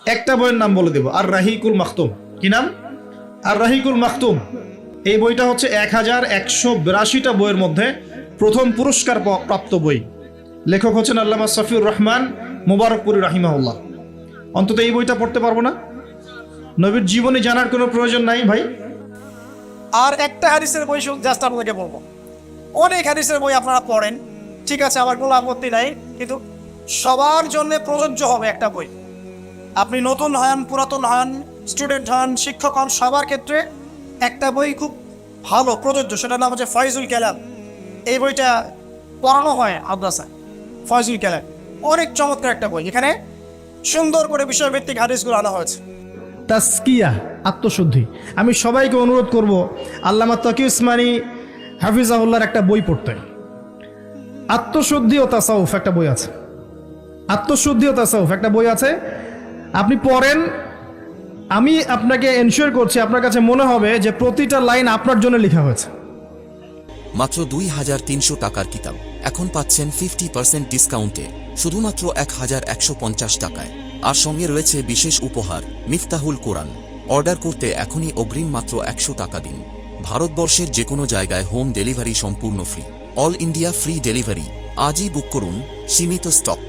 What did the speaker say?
একটা বইয়ের নাম বলে দেব, আর রাহিকুল মাখতুম। কি নাম? আর রাহিকুল মাখতুম। এই বইটা হচ্ছে 1182টা বইয়ের মধ্যে প্রথম পুরস্কার প্রাপ্ত বই। লেখক হচ্ছেন আল্লামা সফিউর রহমান মুবারকপুরি রাহিমাহুল্লাহ। অন্তত এই বইটা পড়তে পারবো না? নবীর জীবনী জানার কোনো প্রয়োজন নাই ভাই। আর একটা হাদিসের বই জাস্ট আপনাকে বলবো, অনেক হাদিসের বই আপনারা পড়েন, ঠিক আছে, আমার কোনো আপত্তি নাই, কিন্তু সবার জন্য প্রযোজ্য হবে একটা বই। আপনি নতুন হন, পুরাতন হন, স্টুডেন্ট হন, শিক্ষক হন, সবার ক্ষেত্রে একটা বই খুব ভালো প্রযোজ্য, সেটার নাম হচ্ছে ফয়জুল কালাম। এই বইটা পড়ানো হয় মাদ্রাসায়। ফয়জুল কালাম অনেক চমৎকার একটা বই, এখানে সুন্দর করে বিষয়ভিত্তিক হাদিসগুলো আনা হয়েছে। তাসকিয়া, আত্মশুদ্ধি। আমি সবাইকে অনুরোধ করব আল্লামা তকি উসমানী হাফিজাহুল্লাহর একটা বই পড়তে। আত্মশুদ্ধি ও তাসাউফ একটা বই আছে। আত্মশুদ্ধি ও তাসাউফ একটা বই আছে, আপনি পড়েন। আমি আপনাকে এনশিওর করছি আপনার কাছে মনে হবে যে প্রতিটা লাইন আপনার জন্য লেখা হয়েছে। মাত্র 2300 টাকার কিতাব এখন পাচ্ছেন 50% ডিসকাউন্টে শুধুমাত্র 1150 টাকায়। আর সঙ্গে রয়েছে বিশেষ উপহার মিফতাহুল কোরআন। অর্ডার করতে এখনই অগ্রিম মাত্র 100 টাকা দিন। ভারতবর্ষের যে কোনো জায়গায় হোম ডেলিভারি সম্পূর্ণ free. All India free delivery. আজই বুক করুন, সীমিত স্টক।